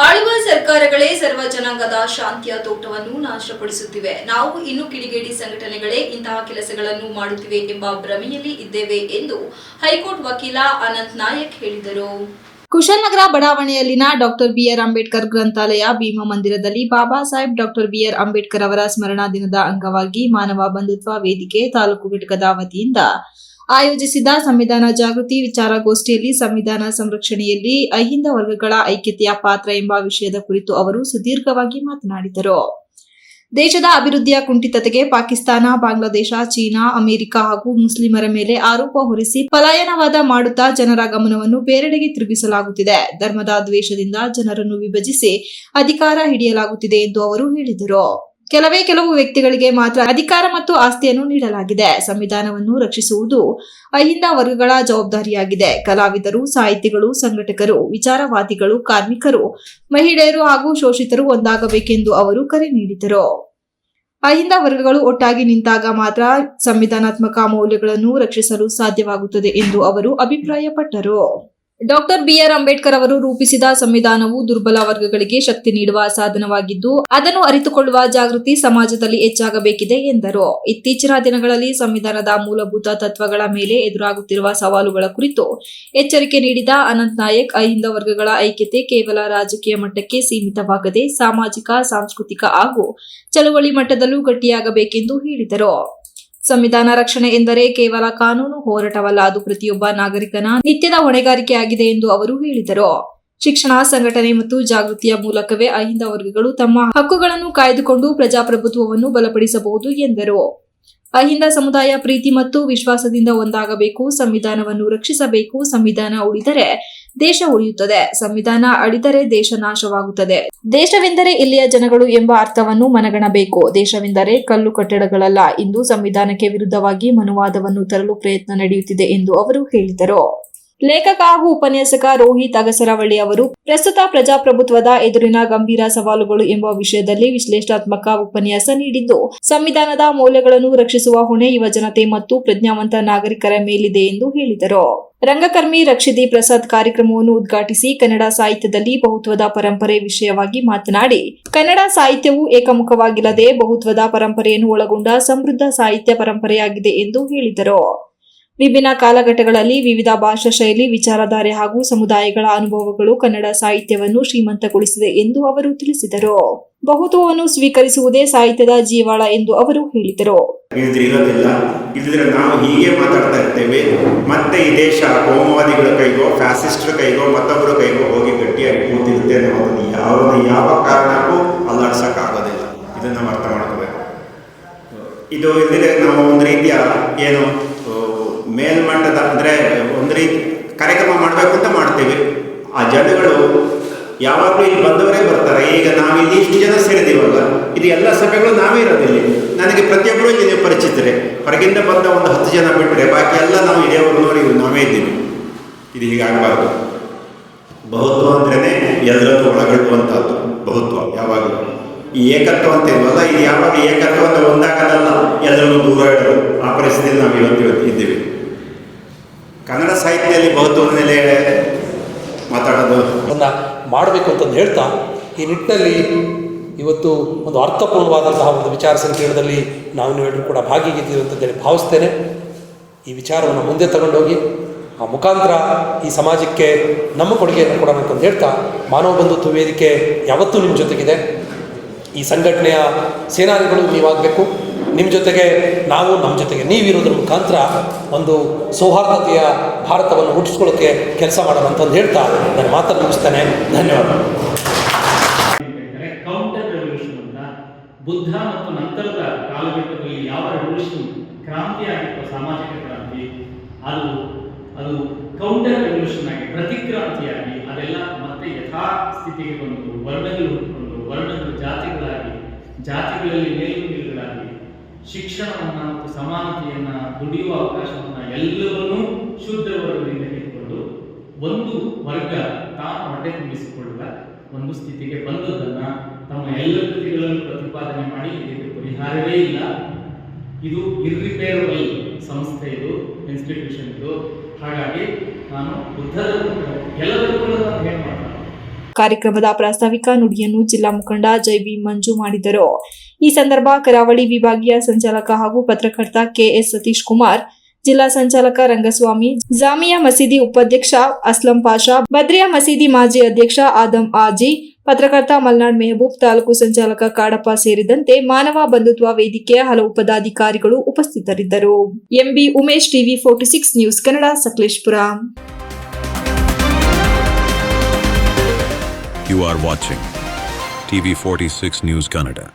ಆಳುವ ಸರ್ಕಾರಗಳೇ ಸರ್ವ ಜನಾಂಗದ ಶಾಂತಿಯ ತೋಟವನ್ನು ನಾಶಪಡಿಸುತ್ತಿವೆ. ನಾವು ಇನ್ನು ಕಿಡಿಗೇಡಿ ಸಂಘಟನೆಗಳೇ ಇಂತಹ ಕೆಲಸಗಳನ್ನು ಮಾಡುತ್ತಿವೆ ಎಂಬ ಭ್ರಮೆಯಲ್ಲಿ ಇದ್ದೇವೆ ಎಂದು ಹೈಕೋರ್ಟ್ ವಕೀಲ ಅನಂತ್ ನಾಯಕ್ ಹೇಳಿದರು. ಕುಶಾಲನಗರ ಬಡಾವಣೆಯಲ್ಲಿನ ಡಾಕ್ಟರ್ ಬಿಆರ್ ಅಂಬೇಡ್ಕರ್ ಗ್ರಂಥಾಲಯ ಭೀಮಾ ಮಂದಿರದಲ್ಲಿ ಬಾಬಾ ಸಾಹೇಬ್ ಡಾಕ್ಟರ್ ಬಿಆರ್ ಅಂಬೇಡ್ಕರ್ ಅವರ ಸ್ಮರಣಾ ದಿನದ ಅಂಗವಾಗಿ ಮಾನವ ಬಂಧುತ್ವ ವೇದಿಕೆ ತಾಲೂಕು ಘಟಕದ ವತಿಯಿಂದ ಆಯೋಜಿಸಿದ ಸಂವಿಧಾನ ಜಾಗೃತಿ ವಿಚಾರಗೋಷ್ಠಿಯಲ್ಲಿ ಸಂವಿಧಾನ ಸಂರಕ್ಷಣೆಯಲ್ಲಿ ಅಹಿಂದ ವರ್ಗಗಳ ಐಕ್ಯತೆಯ ಪಾತ್ರ ಎಂಬ ವಿಷಯದ ಕುರಿತು ಅವರು ಸುದೀರ್ಘವಾಗಿ ಮಾತನಾಡಿದರು. ದೇಶದ ಅಭಿವೃದ್ಧಿಯ ಕುಂಠಿತತೆಗೆ ಪಾಕಿಸ್ತಾನ, ಬಾಂಗ್ಲಾದೇಶ, ಚೀನಾ, ಅಮೆರಿಕ ಹಾಗೂ ಮುಸ್ಲಿಮರ ಮೇಲೆ ಆರೋಪ ಹೊರಿಸಿ ಪಲಾಯನವಾದ ಮಾಡುತ್ತಾ ಜನರ ಗಮನವನ್ನು ಬೇರೆಡೆಗೆ ತಿರುಗಿಸಲಾಗುತ್ತಿದೆ. ಧರ್ಮದ ದ್ವೇಷದಿಂದ ಜನರನ್ನು ವಿಭಜಿಸಿ ಅಧಿಕಾರ ಹಿಡಿಯಲಾಗುತ್ತಿದೆ ಎಂದು ಅವರು ಹೇಳಿದರು. ಕೆಲವು ವ್ಯಕ್ತಿಗಳಿಗೆ ಮಾತ್ರ ಅಧಿಕಾರ ಮತ್ತು ಆಸ್ತಿಯನ್ನು ನೀಡಲಾಗಿದೆ. ಸಂವಿಧಾನವನ್ನು ರಕ್ಷಿಸುವುದು ಅಹಿಂದ ವರ್ಗಗಳ ಜವಾಬ್ದಾರಿಯಾಗಿದೆ. ಕಲಾವಿದರು, ಸಾಹಿತಿಗಳು, ಸಂಘಟಕರು, ವಿಚಾರವಾದಿಗಳು, ಕಾರ್ಮಿಕರು, ಮಹಿಳೆಯರು ಹಾಗೂ ಶೋಷಿತರು ಒಂದಾಗಬೇಕೆಂದು ಅವರು ಕರೆ ನೀಡಿದರು. ಅಹಿಂದ ವರ್ಗಗಳು ಒಟ್ಟಾಗಿ ನಿಂತಾಗ ಮಾತ್ರ ಸಂವಿಧಾನಾತ್ಮಕ ಮೌಲ್ಯಗಳನ್ನು ರಕ್ಷಿಸಲು ಸಾಧ್ಯವಾಗುತ್ತದೆ ಎಂದು ಅವರು ಅಭಿಪ್ರಾಯಪಟ್ಟರು. ಡಾಕ್ಟರ್ ಬಿಆರ್ ಅಂಬೇಡ್ಕರ್ ಅವರು ರೂಪಿಸಿದ ಸಂವಿಧಾನವು ದುರ್ಬಲ ವರ್ಗಗಳಿಗೆ ಶಕ್ತಿ ನೀಡುವ ಸಾಧನವಾಗಿದ್ದು ಅದನ್ನು ಅರಿತುಕೊಳ್ಳುವ ಜಾಗೃತಿ ಸಮಾಜದಲ್ಲಿ ಹೆಚ್ಚಾಗಬೇಕಿದೆ ಎಂದರು. ಇತ್ತೀಚಿನ ದಿನಗಳಲ್ಲಿ ಸಂವಿಧಾನದ ಮೂಲಭೂತ ತತ್ವಗಳ ಮೇಲೆ ಎದುರಾಗುತ್ತಿರುವ ಸವಾಲುಗಳ ಕುರಿತು ಎಚ್ಚರಿಕೆ ನೀಡಿದ ಅನಂತ್ ನಾಯಕ್, ಅಹಿಂದ ವರ್ಗಗಳ ಐಕ್ಯತೆ ಕೇವಲ ರಾಜಕೀಯ ಮಟ್ಟಕ್ಕೆ ಸೀಮಿತವಾಗದೆ ಸಾಮಾಜಿಕ, ಸಾಂಸ್ಕೃತಿಕ ಹಾಗೂ ಚಳುವಳಿ ಮಟ್ಟದಲ್ಲೂ ಗಟ್ಟಿಯಾಗಬೇಕೆಂದು ಹೇಳಿದರು. ಸಂವಿಧಾನ ರಕ್ಷಣೆ ಎಂದರೆ ಕೇವಲ ಕಾನೂನು ಹೋರಾಟವಲ್ಲ, ಅದು ಪ್ರತಿಯೊಬ್ಬ ನಾಗರಿಕನ ನಿತ್ಯದ ಹೊಣೆಗಾರಿಕೆಯಾಗಿದೆ ಎಂದು ಅವರು ಹೇಳಿದರು. ಶಿಕ್ಷಣ, ಸಂಘಟನೆ ಮತ್ತು ಜಾಗೃತಿಯ ಮೂಲಕವೇ ಅಹಿಂದ ವರ್ಗಗಳು ತಮ್ಮ ಹಕ್ಕುಗಳನ್ನು ಕಾಯ್ದುಕೊಂಡು ಪ್ರಜಾಪ್ರಭುತ್ವವನ್ನು ಬಲಪಡಿಸಬಹುದು ಎಂದರು. ಅಹಿಂದ ಸಮುದಾಯ ಪ್ರೀತಿ ಮತ್ತು ವಿಶ್ವಾಸದಿಂದ ಒಂದಾಗಬೇಕು, ಸಂವಿಧಾನವನ್ನು ರಕ್ಷಿಸಬೇಕು. ಸಂವಿಧಾನ ಉಳಿದರೆ ದೇಶ ಉಳಿಯುತ್ತದೆ, ಸಂವಿಧಾನ ಅಳಿದರೆ ದೇಶ ನಾಶವಾಗುತ್ತದೆ. ದೇಶವೆಂದರೆ ಇಲ್ಲಿಯ ಜನಗಳು ಎಂಬ ಅರ್ಥವನ್ನು ಮನಗಣಬೇಕು. ದೇಶವೆಂದರೆ ಕಲ್ಲು ಕಟ್ಟಡಗಳಲ್ಲ. ಇಂದು ಸಂವಿಧಾನಕ್ಕೆ ವಿರುದ್ಧವಾಗಿ ಮನುವಾದವನ್ನು ತರಲು ಪ್ರಯತ್ನ ನಡೆಯುತ್ತಿದೆ ಎಂದು ಅವರು ಹೇಳಿದರು. ಲೇಖಕ ಹಾಗೂ ಉಪನ್ಯಾಸಕ ರೋಹಿತ್ ಅಗಸರವಳ್ಳಿ ಅವರು ಪ್ರಸ್ತುತ ಪ್ರಜಾಪ್ರಭುತ್ವದ ಎದುರಿನ ಗಂಭೀರ ಸವಾಲುಗಳು ಎಂಬ ವಿಷಯದಲ್ಲಿ ವಿಶ್ಲೇಷಣಾತ್ಮಕ ಉಪನ್ಯಾಸ ನೀಡಿದ್ದು, ಸಂವಿಧಾನದ ಮೌಲ್ಯಗಳನ್ನು ರಕ್ಷಿಸುವ ಹೊಣೆ ಯುವಜನತೆ ಮತ್ತು ಪ್ರಜ್ಞಾವಂತ ನಾಗರಿಕರ ಮೇಲಿದೆ ಎಂದು ಹೇಳಿದರು. ರಂಗಕರ್ಮಿ ರಕ್ಷಿದಿ ಪ್ರಸಾದ್ ಕಾರ್ಯಕ್ರಮವನ್ನು ಉದ್ಘಾಟಿಸಿ ಕನ್ನಡ ಸಾಹಿತ್ಯದಲ್ಲಿ ಬಹುತ್ವದ ಪರಂಪರೆ ವಿಷಯವಾಗಿ ಮಾತನಾಡಿ, ಕನ್ನಡ ಸಾಹಿತ್ಯವು ಏಕಮುಖವಾಗಿಲ್ಲದೆ ಬಹುತ್ವದ ಪರಂಪರೆಯನ್ನು ಒಳಗೊಂಡ ಸಮೃದ್ಧ ಸಾಹಿತ್ಯ ಪರಂಪರೆಯಾಗಿದೆ ಎಂದು ಹೇಳಿದರು. ವಿಭಿನ್ನ ಕಾಲಘಟ್ಟಗಳಲ್ಲಿ ವಿವಿಧ ಭಾಷಾ ಶೈಲಿ, ವಿಚಾರಧಾರೆ ಹಾಗೂ ಸಮುದಾಯಗಳ ಅನುಭವಗಳು ಕನ್ನಡ ಸಾಹಿತ್ಯವನ್ನು ಶ್ರೀಮಂತಗೊಳಿಸಿದೆ ಎಂದು ಅವರು ತಿಳಿಸಿದರು. ಬಹುತ್ವವನ್ನು ಸ್ವೀಕರಿಸುವುದೇ ಸಾಹಿತ್ಯದ ಜೀವಾಳ ಎಂದು ಅವರು ಹೇಳಿದರು. ಇಲ್ಲದ್ರೆ ನಾವು ಹೀಗೆ ಮಾತಾಡ್ತಾ ಇರ್ತೇವೆ. ಮತ್ತೆ ಈ ದೇಶ ಕೋಮುವಾದಿಗಳ ಕೈಗೋ, ಫ್ಯಾಸಿಸ್ಟರ ಕೈಗೋ, ಮತ್ತೊಬ್ಬರ ಕೈಗೋ ಹೋಗಿ ಗಟ್ಟಿಯಾಗಿ ಕೂತಿರುತ್ತೆ. ಅವ್ರನ್ನ ಯಾವ ಕಾರಣಕ್ಕೂ ಅಲ್ಲಾಡ್ಸಕ್ಕಾಗೋದಿಲ್ಲ. ಇದನ್ನು ನಾವು ಅರ್ಥ ಮಾಡ್ಕೋಬೇಕು. ಇದು ಇಲ್ಲದೆ ನಾವು ಒಂದು ರೀತಿಯ ಏನು ಮೇಲ್ಮಟ್ಟದ ಅಂದರೆ ಒಂದು ರೀತಿ ಕಾರ್ಯಕ್ರಮ ಮಾಡಬೇಕು ಅಂತ ಮಾಡ್ತೀವಿ. ಆ ಜನಗಳು ಯಾವಾಗಲೂ ಇಲ್ಲಿ ಬಂದವರೇ ಬರ್ತಾರೆ. ಈಗ ನಾವಿಲ್ಲಿ ಇಷ್ಟು ಜನ ಸೇರಿದೀವಲ್ಲ, ಇದು ಎಲ್ಲ ಸಭೆಗಳು ನಾವೇ ಇರೋದಿಲ್ಲ. ನನಗೆ ಪ್ರತಿಯೊಬ್ಬರು ಇಲ್ಲಿ ನೀವು ಪರಿಚಿತರೆ. ಹೊರಗಿಂದ ಬಂದ ಒಂದು 10 ಜನ ಬಿಟ್ಟರೆ ಬಾಕಿ ಎಲ್ಲ ನಾವು ಇದೇ ಊರಿನವರಿಗೆ ನಾವೇ ಇದ್ದೀವಿ. ಇದು ಹೀಗಾಗಬಾರ್ದು. ಬಹುತ್ವ ಅಂದ್ರೇ ಎಲ್ಲರನ್ನೂ ಒಳಗೊಳ್ಳುವಂಥದ್ದು ಬಹುತ್ವ. ಯಾವಾಗಲೂ ಈ ಏಕತ್ವ ಅಂತ ಇಲ್ವಲ್ಲ, ಇದು ಯಾವಾಗ ಏಕತ್ವ ಅಂತ ಒಂದಾಗದಲ್ಲ, ಎಲ್ಲರನ್ನೂ ದೂರ ಇಡೋದು. ಆ ಪರಿಸ್ಥಿತಿಯಲ್ಲಿ ನಾವು ಇವತ್ತು ಇದ್ದೀವಿ. ಕನ್ನಡ ಸಾಹಿತ್ಯದಲ್ಲಿ ಬಹುತ್ವದ ಮೇಲೆ ಮಾತಾಡೋದು ಮಾಡಬೇಕು ಅಂತಂದು ಹೇಳ್ತಾ, ಈ ನಿಟ್ಟಿನಲ್ಲಿ ಇವತ್ತು ಒಂದು ಅರ್ಥಪೂರ್ಣವಾದಂತಹ ಒಂದು ವಿಚಾರ ಸಂಕಿರಣದಲ್ಲಿ ನಾವೆಲ್ಲರೂ ಕೂಡ ಭಾಗಿಯಾಗಿದ್ದೀವಿ ಅಂತಂದೇಳಿ ಭಾವಿಸ್ತೇನೆ. ಈ ವಿಚಾರವನ್ನು ಮುಂದೆ ತಗೊಂಡೋಗಿ ಆ ಮುಖಾಂತರ ಈ ಸಮಾಜಕ್ಕೆ ನಮ್ಮ ಕೊಡುಗೆಯನ್ನು ಕೊಡೋಣ ಅಂತಂದು ಹೇಳ್ತಾ, ಮಾನವ ಬಂಧುತ್ವ ವೇದಿಕೆ ಯಾವತ್ತೂ ನಿಮ್ಮ ಜೊತೆಗಿದೆ. ಈ ಸಂಘಟನೆಯ ಸೇನಾನಿಗಳು ನೀವಾಗಬೇಕು. ನಿಮ್ಮ ಜೊತೆಗೆ ನಾವು, ನಮ್ಮ ಜೊತೆಗೆ ನೀವಿರೋದ್ರ ಮುಖಾಂತರ ಒಂದು ಸೌಹಾರ್ದತೆಯ ಭಾರತವನ್ನು ಹುಟ್ಟಿಸ್ಕೊಳ್ಳೋಕ್ಕೆ ಕೆಲಸ ಮಾಡೋಣ ಅಂತಂದು ಹೇಳ್ತಾ ನಾನು ಮಾತನ್ನು ಮುಗಿಸ್ತೇನೆ. ಧನ್ಯವಾದ. ಕೌಂಟರ್ ರೆವಲ್ಯೂಷನ್ ಅಂತ ಬುದ್ಧ ಮತ್ತು ನಂತರದ ಕಾಲಘಟ್ಟದಲ್ಲಿ ಯಾವ ರೆವಲ್ಯೂಷನ್ ಕ್ರಾಂತಿ ಆಗಿತ್ತು, ಸಾಮಾಜಿಕ ಕ್ರಾಂತಿ, ಅದು ಕೌಂಟರ್ ರೆವಲ್ಯೂಷನ್ ಆಗಿ ಪ್ರತಿಕ್ರಾಂತಿಯಾಗಿ ಅದೆಲ್ಲ ಮತ್ತೆ ಯಥಾಸ್ಥಿತಿಗೆ ಬಂದು ವರ್ಣಗಳು ಹುಟ್ಟುಕೊಂಡು ವರ್ಣಗಳು ಜಾತಿಗಳಾಗಿ, ಜಾತಿಗಳಲ್ಲಿ ಮೇಲುಕೀಳುಗಳಾಗಿ, ಶಿಕ್ಷಣವನ್ನು ಮತ್ತು ಸಮಾನತೆಯನ್ನು, ದುಡಿಯುವ ಅವಕಾಶವನ್ನು ಎಲ್ಲವನ್ನೂ ಶೂದ್ರ ವರ್ಗದಿಂದ ಕಿತ್ತುಕೊಂಡು ಒಂದು ವರ್ಗ ತಾನು ಹೊಟ್ಟೆ ತುಂಬಿಸಿಕೊಳ್ಳುವ ಒಂದು ಸ್ಥಿತಿಗೆ ಬಂದದನ್ನು ತಮ್ಮ ಎಲ್ಲ ಕೃತಿಗಳನ್ನು ಪ್ರತಿಪಾದನೆ ಮಾಡಿ ಇದಕ್ಕೆ ಪರಿಹಾರವೇ ಇಲ್ಲ, ಇದು ಇರ್ರಿಪೇರಬಲ್ ಸಂಸ್ಥೆ, ಇದು ಇನ್ಸ್ಟಿಟ್ಯೂಷನ್ ಇದು. ಹಾಗಾಗಿ ನಾನು ಬುದ್ಧದ ಎಲ್ಲದಕ್ಕೂ ಏನು ಮಾಡ್ತಾರೆ ಕಾರ್ಯಕ್ರಮದ ಪ್ರಾಸ್ತಾವಿಕ ನುಡಿಯನ್ನು ಜಿಲ್ಲಾ ಮುಖಂಡ ಜೈ.ಬಿ. ಮಂಜು ಮಾಡಿದರು. ಈ ಸಂದರ್ಭ ಕರಾವಳಿ ವಿಭಾಗೀಯ ಸಂಚಾಲಕ ಹಾಗೂ ಪತ್ರಕರ್ತ ಕೆ.ಎಸ್. ಸತೀಶ್ ಕುಮಾರ್, ಜಿಲ್ಲಾ ಸಂಚಾಲಕ ರಂಗಸ್ವಾಮಿ, ಜಾಮಿಯಾ ಮಸೀದಿ ಉಪಾಧ್ಯಕ್ಷ ಅಸ್ಲಂ ಪಾಷಾ, ಬದ್ರಿಯಾ ಮಸೀದಿ ಮಾಜಿ ಅಧ್ಯಕ್ಷ ಆದಂ ಆಜಿ, ಪತ್ರಕರ್ತ ಮಲ್ನಾಡ್ ಮೆಹಬೂಬ್, ತಾಲೂಕು ಸಂಚಾಲಕ ಕಾಡಪ್ಪ ಸೇರಿದಂತೆ ಮಾನವ ಬಂಧುತ್ವ ವೇದಿಕೆಯ ಹಲವು ಪದಾಧಿಕಾರಿಗಳು ಉಪಸ್ಥಿತರಿದ್ದರು. MB Umesh, TV 46 news Kannada, Sakleshpur. You are watching TV 46 News Kannada.